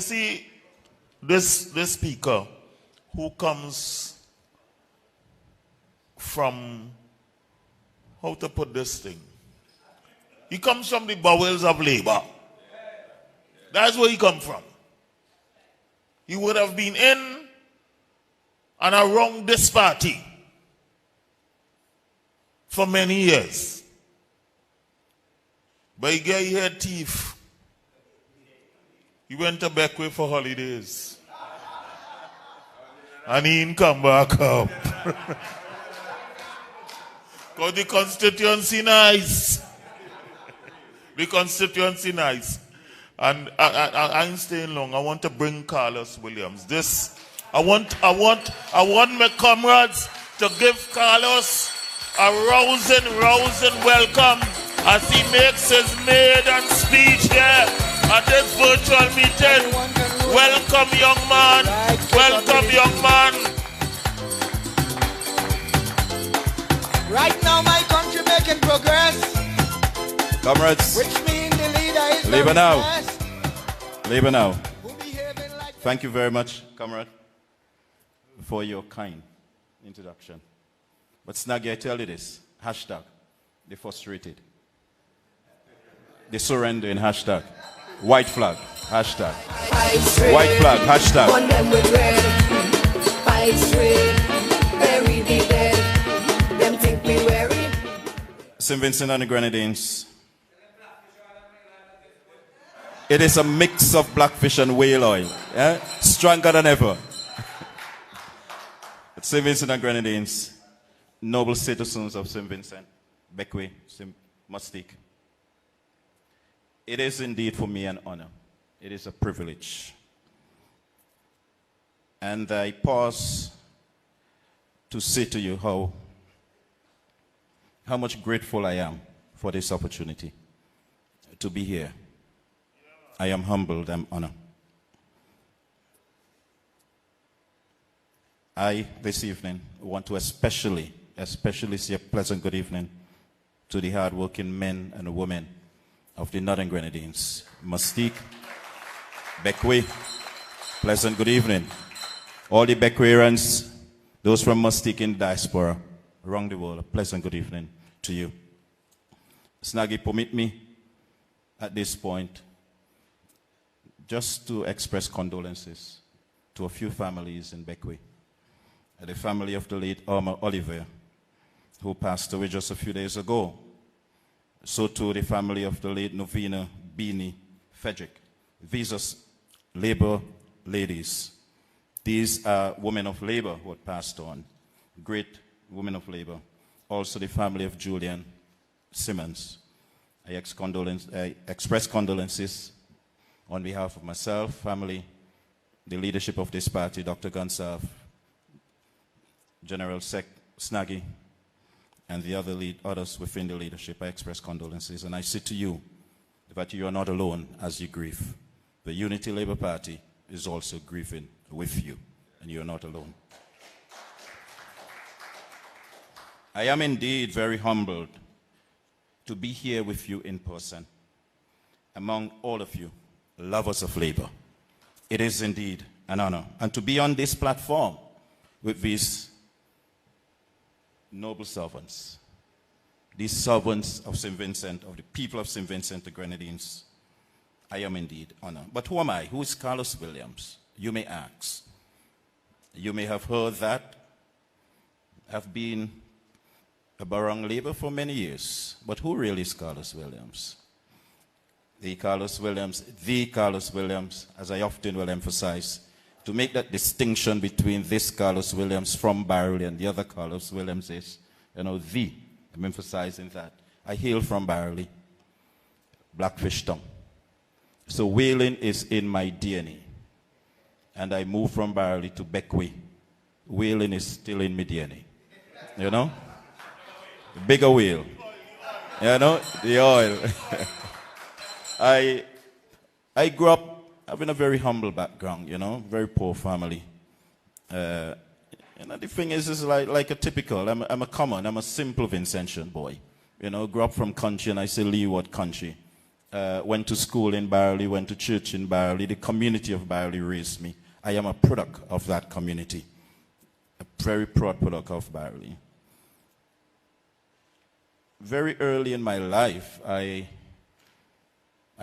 see, this speaker who comes from, how to put this thing? He comes from the bowels of labor. That's where he comes from. He would have been in and around this party for many years. But he got here thief. He went to Beckway for holidays. And he didn't come back up. Because the constituency nice. The constituency nice. And I ain't staying long. I want to bring Carlos Williams. I want my comrades to give Carlos a rousing welcome as he makes his maiden speech here at this virtual meeting. Welcome, young man. Welcome, young man. Right now, my country making progress. Comrades, which means the leader is Labor now. Labor now. Thank you very much, comrade, for your kind introduction. But Snaggy, I tell you this, hashtag, they frustrated. They surrendering, hashtag. White flag, hashtag. White flag, hashtag. On them with red, fight straight, bury the dead, them think me weary. St. Vincent and the Grenadines. It is a mix of blackfish and whale oil. Yeah? Stronger than ever. St. Vincent and Grenadines, noble citizens of St. Vincent, Beckway, St. Mustique. It is indeed for me an honor. It is a privilege. And I pause to say to you how much grateful I am for this opportunity to be here. I am humbled and honored. I, this evening, want to especially say a pleasant good evening to the hard-working men and women of the Northern Grenadines. Mustique, Beckway, pleasant good evening. All the Beckwayans, those from Mustique in diaspora, around the world, a pleasant good evening to you. Snaggy, permit me at this point just to express condolences to a few families in Beckway. The family of the late Irma Oliver, who passed away just a few days ago. So too the family of the late Novena Beanie Frederick. These are labor ladies. These are women of labor who had passed on. Great women of labor. Also the family of Julian Simmons. I express condolences on behalf of myself, family, the leadership of this party, Dr. Gonsalve, General Sec Snaggy, and the others within the leadership. I express condolences, and I say to you that you are not alone as you grieve. The Unity Labour Party is also grieving with you, and you are not alone. I am indeed very humbled to be here with you in person, among all of you, lovers of labor. It is indeed an honor. And to be on this platform with these noble servants, these servants of St. Vincent, of the people of St. Vincent the Grenadines, I am indeed honored. But who am I? Who is Carlos Williams? You may ask. You may have heard that. I've been a Barong labor for many years. But who really is Carlos Williams? The Carlos Williams, as I often will emphasize, to make that distinction between this Carlos Williams from Barley and the other Carlos Williams is, I'm emphasizing that. I hail from Barley, Blackfish tongue. So whaling is in my DNA. And I moved from Barley to Beckway. Whaling is still in my DNA. You know? The bigger whale. You know? The oil. I grew up having a very humble background, very poor family. The thing is like a typical, I'm a simple Vincentian boy. Grew up from country, and I say Leeward country. went to school in Barley, went to church in Barley. The community of Barley raised me. I am a product of that community, a very proud product of Barley. Very early in my life, I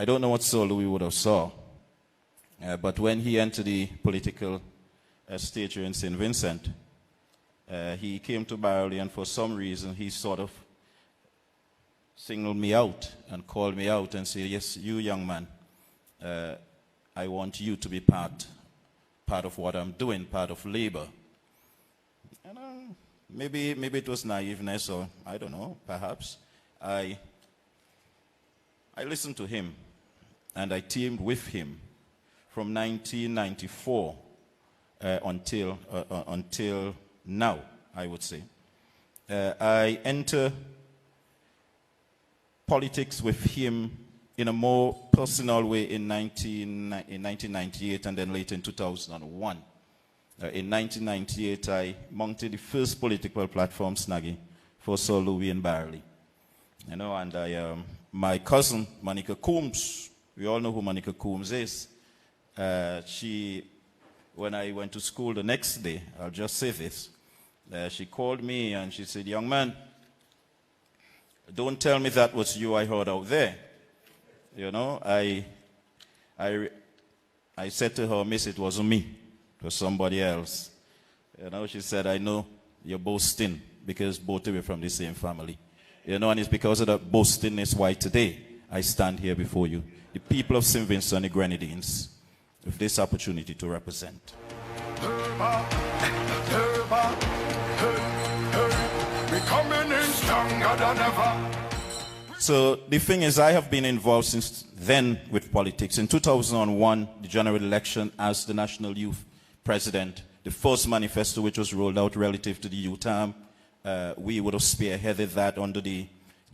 don't know what Sir Louis would have saw, but when he entered the political stage here in St. Vincent, he came to Barley, and for some reason he sort of singled me out and called me out and said, yes, you young man, I want you to be part of what I'm doing, part of labor. And maybe it was naiveness, or I don't know, perhaps. I listened to him, and I teamed with him from 1994 until now, I would say. I entered politics with him in a more personal way in 1998 and then later in 2001. In 1998, I mounted the first political platform, Snaggy, for Sir Louis in Barley. You know, and my cousin, Monica Coombs, we all know who Monica Coombs is. When I went to school the next day, I'll just say this, she called me and she said, young man, don't tell me that was you I heard out there. You know, I said to her, miss, it wasn't me. It was somebody else. You know, she said, I know you're boasting because both of you are from the same family. You know, and it's because of that boastingness why today I stand here before you, the people of St. Vincent and the Grenadines, with this opportunity to represent. We're coming in stronger than ever. So the thing is, I have been involved since then with politics. In 2001, the general election as the National Youth President, the first manifesto which was rolled out relative to the youth arm, we would have spearheaded that under the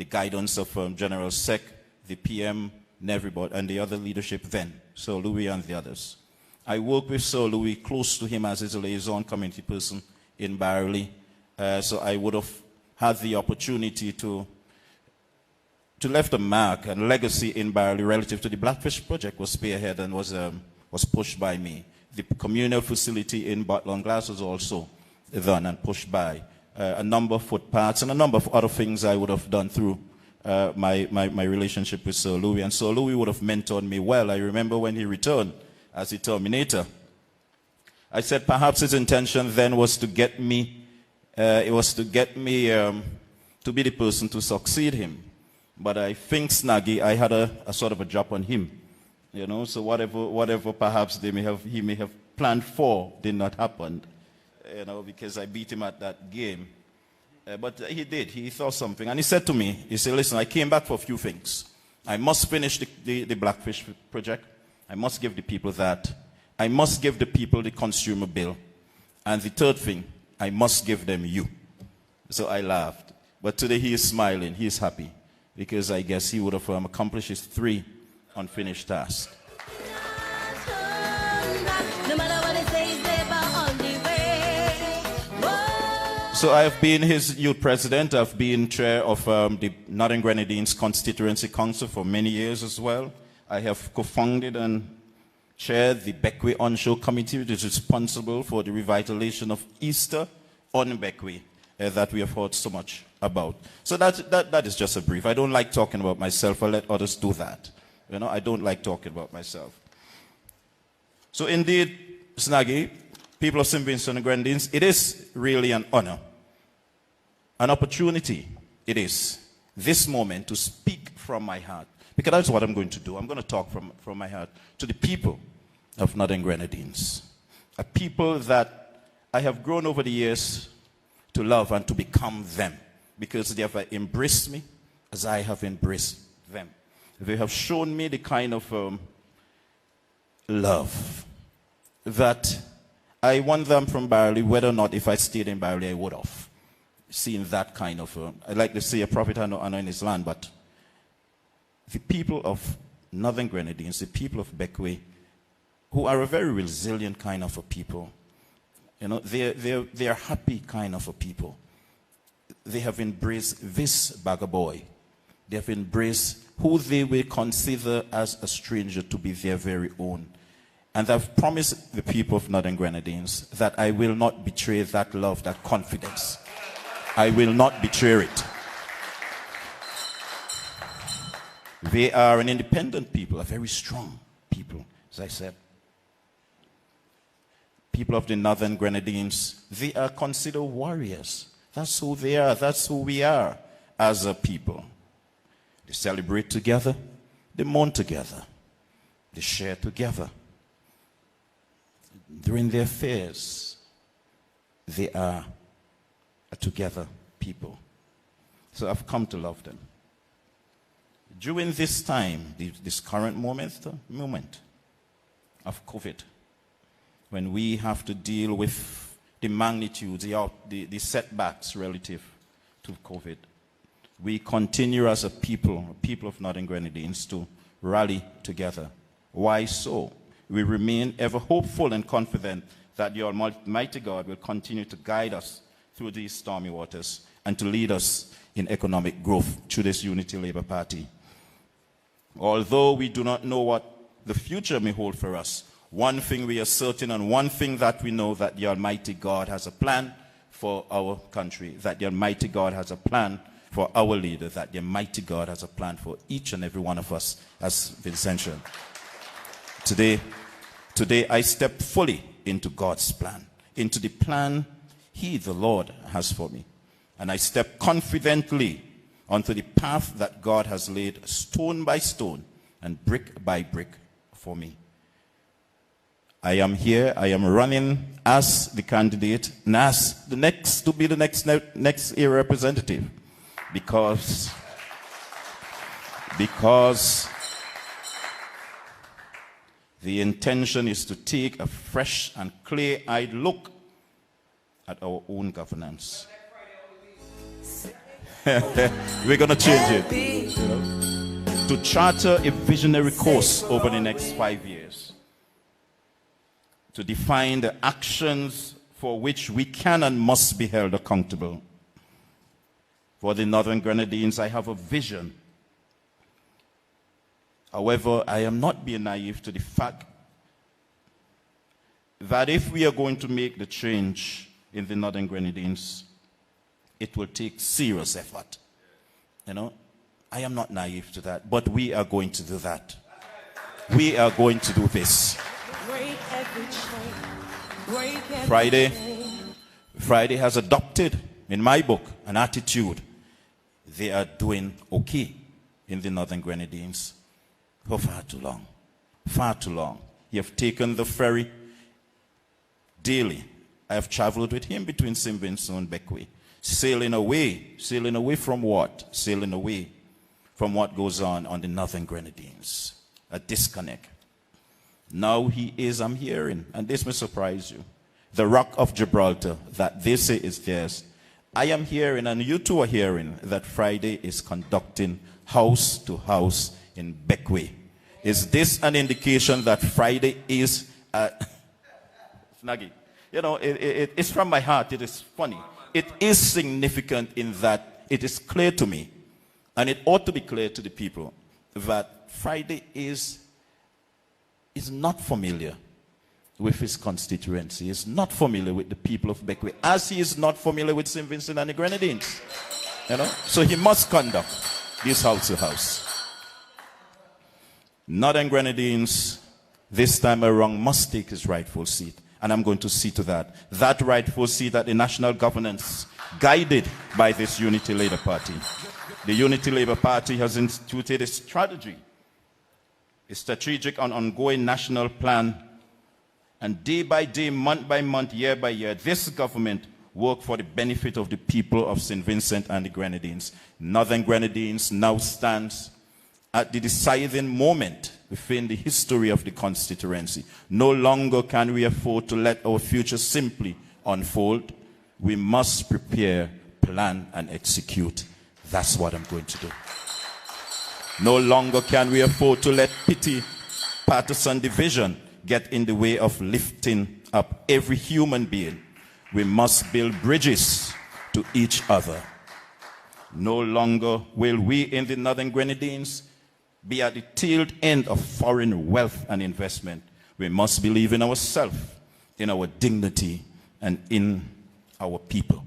guidance of General Sec, the PM, and everybody, and the other leadership then, Sir Louis and the others. I worked with Sir Louis, close to him as his liaison community person in Barley, so I would have had the opportunity to left a mark and legacy in Barley relative to the Blackfish Project was spearheaded and was pushed by me. The communal facility in Butler Glass was also done and pushed by. A number of footpaths and a number of other things I would have done through my relationship with Sir Louis. And Sir Louis would have mentored me well. I remember when he returned as the Terminator, I said perhaps his intention then was to get me, to be the person to succeed him. But I think, Snaggy, I had a sort of a drop on him. You know, so whatever perhaps he may have planned for did not happen. You know, because I beat him at that game. But he did. He thought something. And he said to me, he said, listen, I came back for a few things. I must finish the Blackfish Project. I must give the people that. I must give the people the consumer bill. And the third thing, I must give them you. So I laughed. But today he is smiling. He is happy. Because I guess he would have accomplished his 3 unfinished tasks. So I have been his youth president. I've been chair of the Northern Grenadines Constituency Council for many years as well. I have co-founded and chaired the Beckway Onshore Committee, which is responsible for the revitalization of Easter on Beckway that we have heard so much about. So that is just a brief. I don't like talking about myself. I'll let others do that. You know, I don't like talking about myself. So indeed, Snaggy, people of St. Vincent and Grenadines, it is really an honor, an opportunity. It is this moment to speak from my heart, because that's what I'm going to do. I'm going to talk from my heart to the people of Northern Grenadines, a people that I have grown over the years to love and to become them, because they have embraced me as I have embraced them. They have shown me the kind of love that I want them from Barley, whether or not if I stayed in Barley, I would have seen that kind of, I like to say a prophet honor in his land, but the people of Northern Grenadines, the people of Beckway, who are a very resilient kind of a people, you know, they are happy kind of a people. They have embraced this bagger boy They have embraced who they will consider as a stranger to be their very own. And I've promised the people of Northern Grenadines that I will not betray that love, that confidence. I will not betray it. They are an independent people, a very strong people, as I said. People of the Northern Grenadines, they are considered warriors. That's who they are. That's who we are as a people. They celebrate together. They mourn together. They share together. During their fairs, they are a together people. So I've come to love them. During this time, this current moment of COVID, when we have to deal with the magnitude, the setbacks relative to COVID, we continue as a people of Northern Grenadines, to rally together. Why so? We remain ever hopeful and confident that the Almighty God will continue to guide us through these stormy waters and to lead us in economic growth through this Unity Labour Party. Although we do not know what the future may hold for us, one thing we are certain, and one thing that we know, that the Almighty God has a plan for our country, that the Almighty God has a plan for our leader, that the Almighty God has a plan for each and every one of us as Vincentian. Today I step fully into God's plan, into the plan He, the Lord, has for me. And I step confidently onto the path that God has laid stone by stone and brick by brick for me. I am here, I am running as the candidate and as the next to be the next year representative, because the intention is to take a fresh and clear-eyed look at our own governance. We're going to change it. To charter a visionary course over the next 5 years. To define the actions for which we can and must be held accountable. For the Northern Grenadines, I have a vision. However, I am not being naive to the fact that if we are going to make the change in the Northern Grenadines, it will take serious effort. You know, I am not naive to that, but we are going to do that. We are going to do this. Friday has adopted, in my book, an attitude. They are doing okay in the Northern Grenadines for far too long. Far too long. You have taken the ferry daily. I have traveled with him between St. Vincent and Beckwith. Sailing away from what? Sailing away from what goes on the Northern Grenadines. A disconnect. Now he is, I'm hearing, and this may surprise you, the Rock of Gibraltar that they say is theirs. I am hearing, and you too are hearing, that Friday is conducting house to house in Beckwith. Is this an indication that Friday is Snaggy? You know, it's from my heart. It is funny. It is significant in that it is clear to me, and it ought to be clear to the people, that Friday is not familiar with his constituency, is not familiar with the people of Beckwith, as he is not familiar with St. Vincent and the Grenadines. You know, so he must conduct this house to house. Northern Grenadines, this time around, must take his rightful seat. And I'm going to see to that. That rightful seat at the national governance, guided by this Unity Labour Party. The Unity Labour Party has instituted a strategy, a strategic and ongoing national plan. And day by day, month by month, year by year, this government work for the benefit of the people of St. Vincent and the Grenadines. Northern Grenadines now stands at the deciding moment within the history of the constituency. No longer can we afford to let our future simply unfold. We must prepare, plan, and execute. That's what I'm going to do. No longer can we afford to let petty partisan division get in the way of lifting up every human being. We must build bridges to each other. No longer will we in the Northern Grenadines be at the tail end of foreign wealth and investment. We must believe in ourselves, in our dignity, and in our people.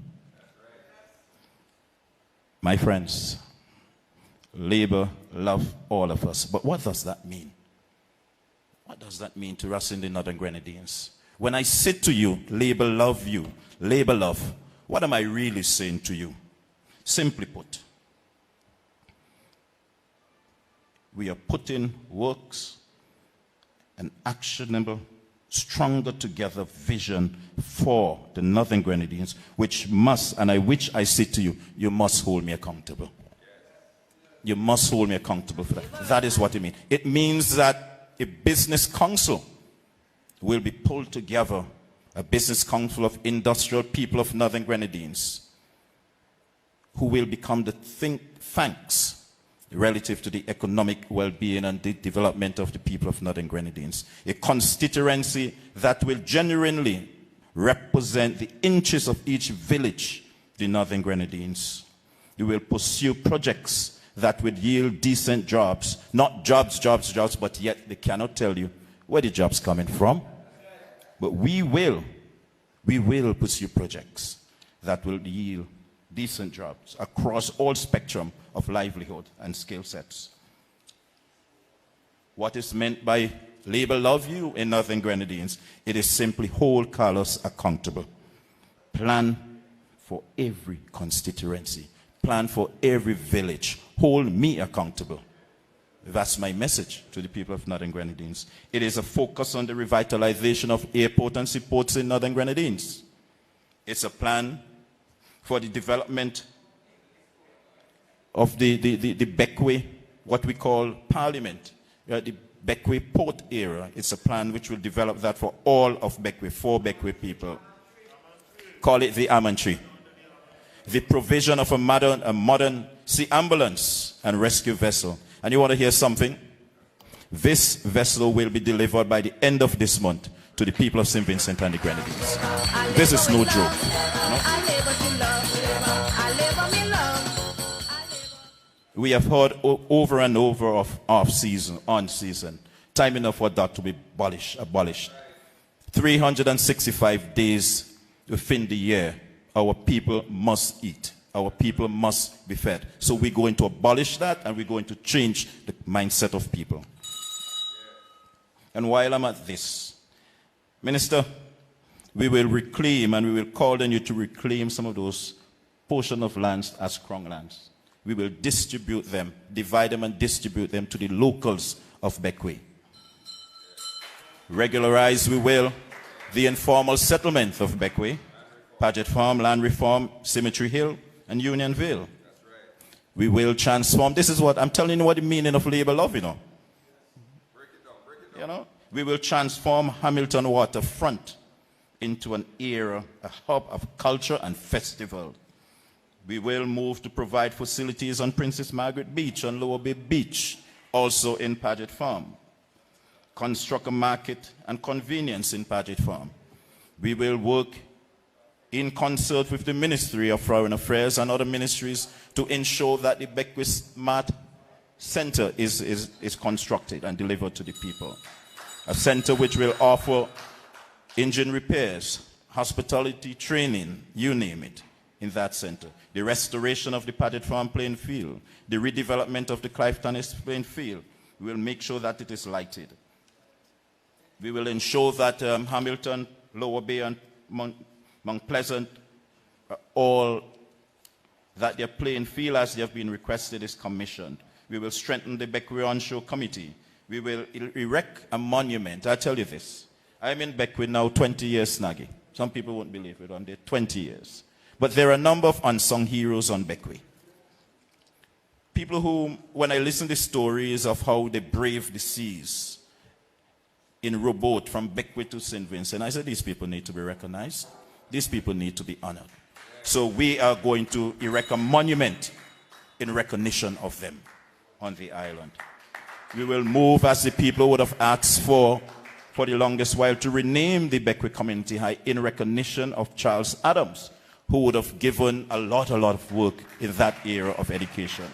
My friends, Labour love all of us. But what does that mean? What does that mean to us in the Northern Grenadines? When I say to you, Labour love you, Labour love, what am I really saying to you? Simply put, we are putting works and actionable, stronger together vision for the Northern Grenadines, which I say to you, you must hold me accountable. You must hold me accountable for that. That is what it means. It means that a business council will be pulled together, a business council of industrial people of Northern Grenadines, who will become the think tanks relative to the economic well-being and the development of the people of Northern Grenadines. A constituency that will genuinely represent the interests of each village, the Northern Grenadines. We will pursue projects that would yield decent jobs, not jobs, but yet they cannot tell you where the jobs coming from. But we will pursue projects that will yield decent jobs across all spectrum of livelihood and skill sets. What is meant by Labour love you in Northern Grenadines? It is simply hold Carlos accountable. Plan for every constituency. Plan for every village. Hold me accountable. That's my message to the people of Northern Grenadines. It is a focus on the revitalization of airport and seaports in Northern Grenadines. It's a plan for the development of the Beckway, what we call Parliament, the Beckway Port area. It's a plan which will develop that for all of Beckway, for Beckway people. Call it the almond tree. The provision of a modern sea ambulance and rescue vessel. And you want to hear something? This vessel will be delivered by the end of this month to the people of St. Vincent and the Grenadines. This is no joke. We have heard over and over of off-season, on-season. Time enough for that to be abolished. 365 days within the year, our people must eat. Our people must be fed. So we're going to abolish that, and we're going to change the mindset of people. And while I'm at this, Minister, we will reclaim, and we will call on you to reclaim some of those portions of lands as Crown lands. We will distribute them, divide them and distribute them to the locals of Beckway. Regularize, we will, the informal settlement of Beckway, Paget Farm, Land Reform, Cemetery Hill, and Unionville. We will transform. This is what I'm telling you, what the meaning of Labour love, you know. Break it down. You know, we will transform Hamilton Waterfront into an era, a hub of culture and festival. We will move to provide facilities on Princess Margaret Beach, on Lower Bay Beach, also in Paget Farm. Construct a market and convenience in Paget Farm. We will work in concert with the Ministry of Foreign Affairs and other ministries to ensure that the Beckway Smart Center is constructed and delivered to the people. A center which will offer engine repairs, hospitality training, you name it, in that center. The restoration of the Paget Farm playing field, the redevelopment of the Clifton playing field. We will make sure that it is lighted. We will ensure that Hamilton, Lower Bay, and Mount Pleasant, all that their playing field as they have been requested is commissioned. We will strengthen the Beckway Onshore Committee. We will erect a monument. I tell you this, I'm in Beckway now 20 years, Snaggy. Some people won't believe it, I'm there 20 years. But there are a number of unsung heroes on Beckway. People who, when I listen to stories of how they braved the seas in rowboat from Beckway to St. Vincent, I said these people need to be recognized. These people need to be honored. So we are going to erect a monument in recognition of them on the island. We will move, as the people would have asked for the longest while, to rename the Beckway Community High in recognition of Charles Adams, who would have given a lot of work in that area of education.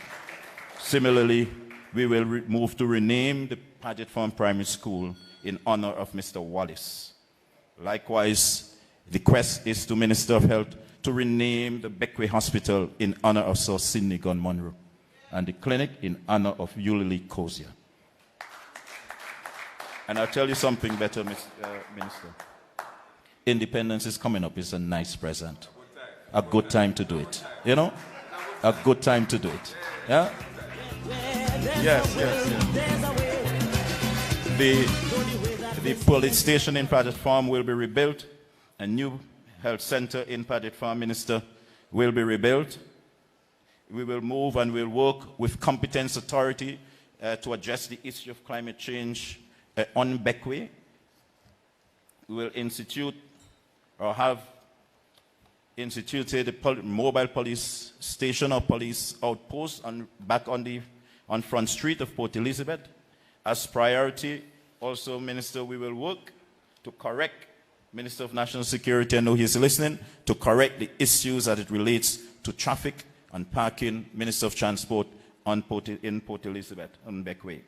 Similarly, we will move to rename the Paget Farm Primary School in honor of Mr. Wallace. Likewise, the quest is to Minister of Health to rename the Beckway Hospital in honor of Sir Sidney Gunn Monroe and the clinic in honor of Eulalie Cozier. And I'll tell you something better, Minister. Independence is coming up. It's a nice present. A good time to do it. You know? A good time to do it. Yeah? Yes. The police station in Paget Farm will be rebuilt. A new health center in Paget Farm, Minister, will be rebuilt. We will move and we'll work with competence authority to address the issue of climate change on Beckway. We will institute or have instituted a mobile police station or police outpost back on Front Street of Port Elizabeth. As priority, also, Minister, we will work to correct, Minister of National Security, I know he's listening, to correct the issues as it relates to traffic and parking, Minister of Transport in Port Elizabeth, on Beckway.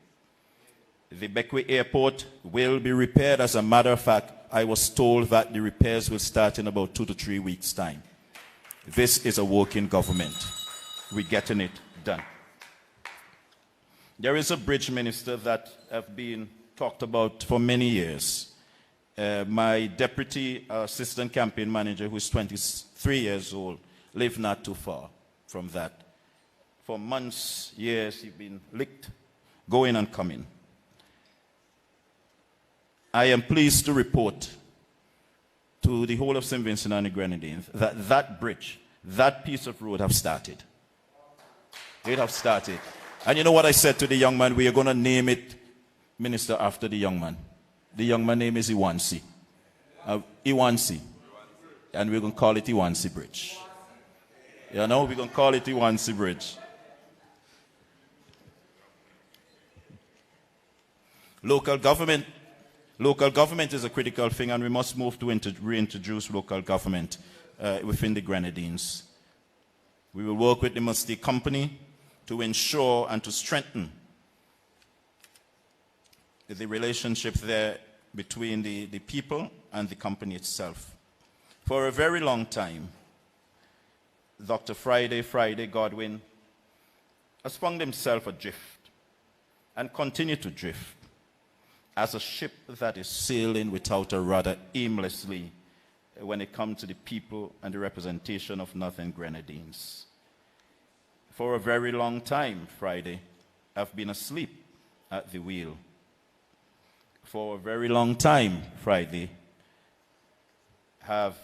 The Beckway Airport will be repaired. As a matter of fact, I was told that the repairs will start in about 2 to 3 weeks' time. This is a working government. We're getting it done. There is a bridge, Minister, that have been talked about for many years. My deputy assistant campaign manager, who is 23 years old, lived not too far from that. For months, years, he's been licked, going and coming. I am pleased to report to the whole of St. Vincent and the Grenadines that that bridge, that piece of road have started. It have started. And you know what I said to the young man? We are going to name it, Minister, after the young man. The young man's name is Iwansi. Iwansi. And we're going to call it Iwansi Bridge. You know, we're going to call it Iwansi Bridge. Local government is a critical thing, and we must move to reintroduce local government within the Grenadines. We will work with the Musty Company to ensure and to strengthen the relationship there between the people and the company itself. For a very long time, Dr. Friday Godwin has found himself adrift and continue to drift as a ship that is sailing without a rudder aimlessly when it comes to the people and the representation of Northern Grenadines. For a very long time, Friday, I've been asleep at the wheel. For a very long time, Friday, have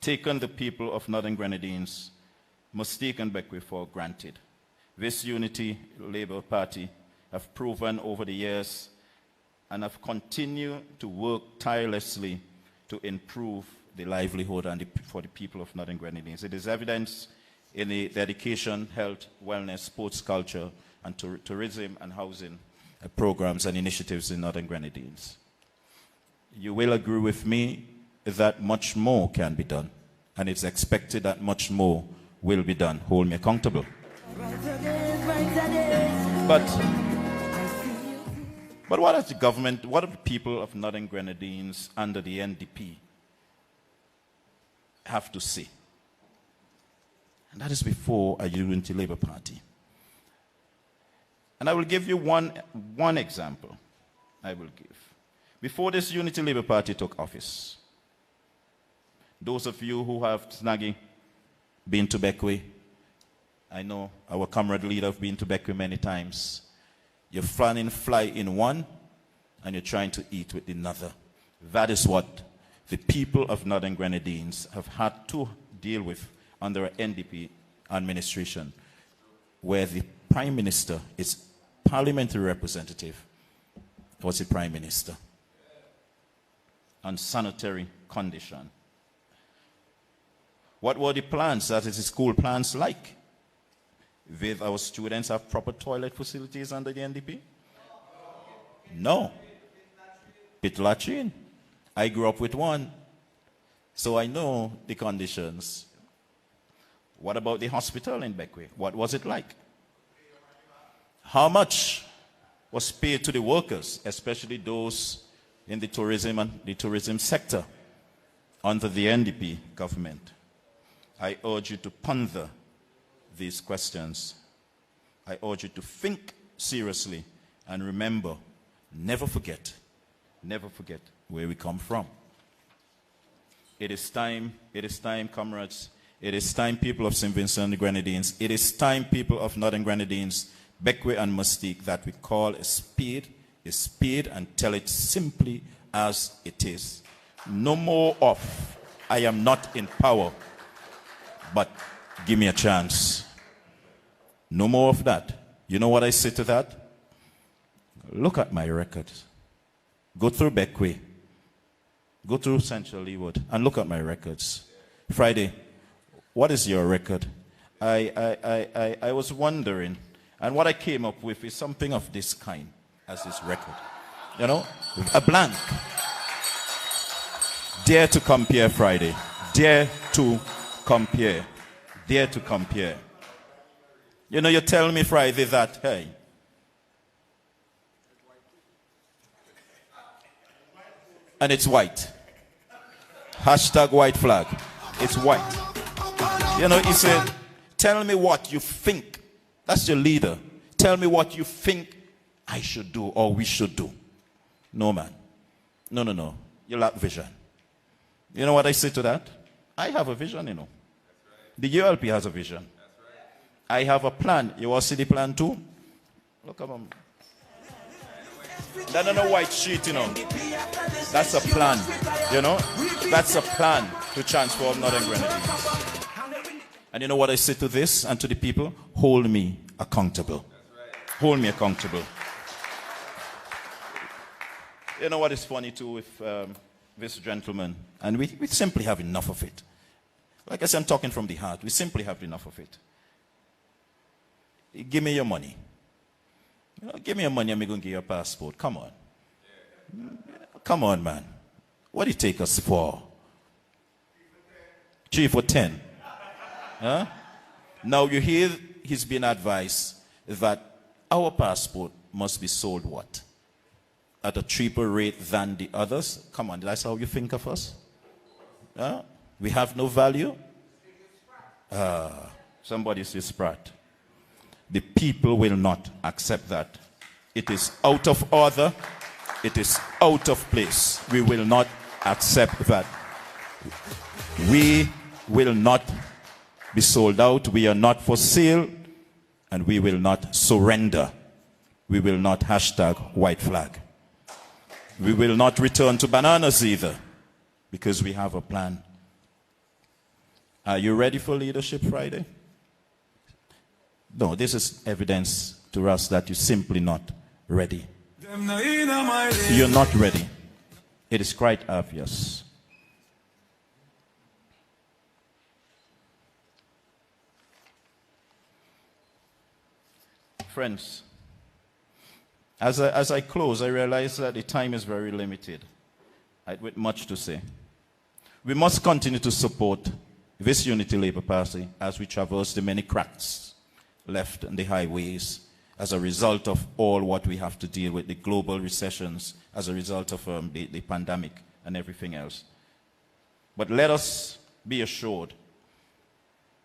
taken the people of Northern Grenadines, mistaken Beckway for granted. This Unity Labour Party have proven over the years and have continued to work tirelessly to improve the livelihood and for the people of Northern Grenadines. It is evidence in the education, health, wellness, sports, culture, and tourism and housing programs and initiatives in Northern Grenadines. You will agree with me that much more can be done, and it's expected that much more will be done. Hold me accountable. But what does the government, what do the people of Northern Grenadines under the NDP have to say? And that is before a Unity Labour Party. And I will give you one example. I will give. Before this Unity Labour Party took office, those of you who have been to Beckway, I know our comrade leader have been to Beckway many times. You're flying fly in one, and you're trying to eat with another. That is what the people of Northern Grenadines have had to deal with under an NDP administration, where the Prime Minister is parliamentary representative. What's the Prime Minister? On sanitary condition. What were the plans? That is the school plans like? Will our students have proper toilet facilities under the NDP? No. Pit latrine. I grew up with one. So I know the conditions. What about the hospital in Beckway? What was it like? How much was paid to the workers, especially those in the tourism and the tourism sector under the NDP government? I urge you to ponder these questions. I urge you to think seriously and remember, never forget where we come from. It is time, comrades. It is time, people of St. Vincent and the Grenadines. It is time, people of Northern Grenadines, Beckway and Mustique, that we call a spade, and tell it simply as it is. No more of, I am not in power, but give me a chance. No more of that. You know what I say to that? Look at my records. Go through Beckway. Go through Central Leeward and look at my records. Friday, what is your record? I was wondering, and what I came up with is something of this kind as this record. You know, a blank. Dare to compare, Friday. Dare to compare. Dare to compare. You know, you tell me, Friday, that, hey, and it's white. Hashtag white flag. It's white. You know, he said, tell me what you think. That's your leader. Tell me what you think I should do or we should do. No, man. No. You lack vision. You know what I say to that? I have a vision, you know. The ULP has a vision. I have a plan. You want to see the plan too? Look at them. That's not a white sheet, you know. That's a plan, you know. That's a plan to transform Northern Grenadines. And you know what I say to this and to the people? Hold me accountable. Hold me accountable. You know what is funny too with this gentleman? And we simply have enough of it. Like I said, I'm talking from the heart. We simply have enough of it. Give me your money. You know, give me your money and I'm going to give you a passport. Come on. Come on, man. What do you take us for? 3 for 10. Huh? Now you hear he's been advised that our passport must be sold what? At a cheaper rate than the others? Come on, that's how you think of us? Huh? We have no value? Somebody says Sprat. The people will not accept that. It is out of order. It is out of place. We will not accept that. We will not be sold out. We are not for sale. And we will not surrender. We will not hashtag white flag. We will not return to bananas either. Because we have a plan. Are you ready for Leadership Friday? No, this is evidence to us that you're simply not ready. You're not ready. It is quite obvious. Friends, as I close, I realize that the time is very limited. With much to say. We must continue to support this Unity Labour Party as we traverse the many cracks left in the highways as a result of all what we have to deal with, the global recessions, as a result of the pandemic and everything else. But let us be assured,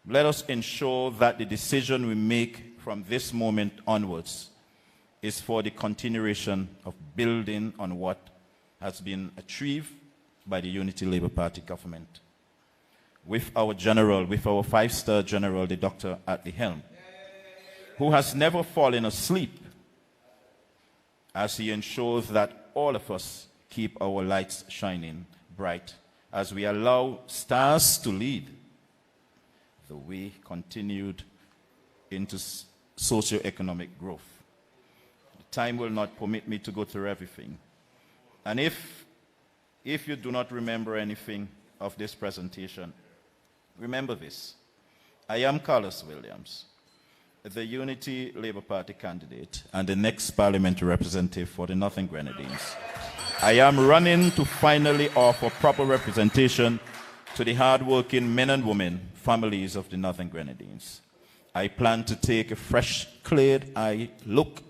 let us ensure that the decision we make from this moment onwards is for the continuation of building on what has been achieved by the Unity Labour Party government. With our general, with our 5-star general, the doctor at the helm, who has never fallen asleep as he ensures that all of us keep our lights shining bright as we allow stars to lead the way continued into socio-economic growth. The time will not permit me to go through everything. And if you do not remember anything of this presentation, remember this. I am Carlos Williams, the Unity Labour Party candidate and the next parliamentary representative for the Northern Grenadines. I am running to finally offer proper representation to the hard-working men and women, families of the Northern Grenadines. I plan to take a fresh, cleared-eye look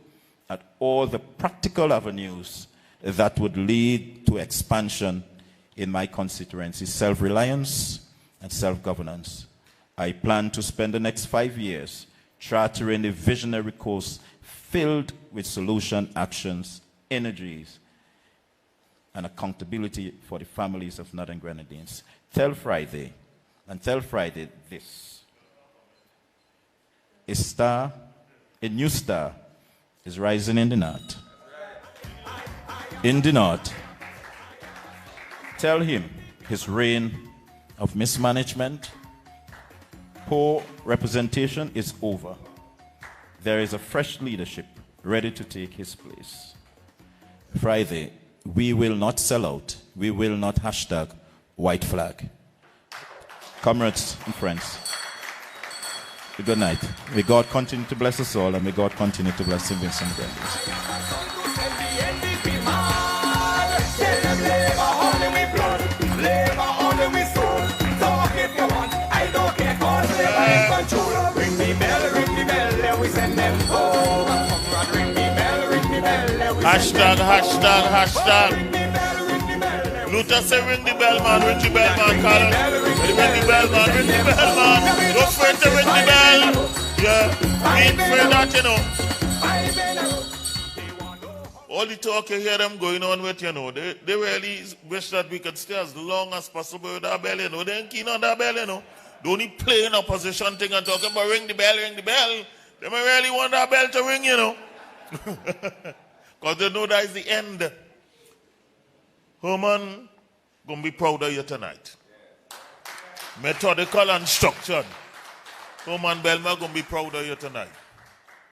at all the practical avenues that would lead to expansion in my constituency, self-reliance and self-governance. I plan to spend the next 5 years chartering a visionary course filled with solution, actions, energies, and accountability for the families of Northern Grenadines. Tell Friday this. A new star is rising in the north. In the north. Tell him his reign of mismanagement, poor representation is over. There is a fresh leadership ready to take his place. Friday, we will not sell out. We will not hashtag white flag. Comrades and friends, good night. May God continue to bless us all, and may God continue to bless St. Vincent Grenadines. Ring the bell, let we send them home. Ring the bell, let we Hashtag. Luther say ring the bell, man. Ring the bell, man. Carl. Ring the bell, man. Ring the bell, man. Don't afraid to ring the bell. Yeah. Be afraid that, you know. All the talk you hear them going on with, you know, they really wish that we could stay as long as possible with our bell, you know. They ain't keen on that bell, you know. They only play in opposition thing and talking about ring the bell. They may really want that bell to ring, you know. Because they know that is the end. Herman, gonna be proud of you tonight. Methodical and structured. Herman Belma gonna be proud of you tonight.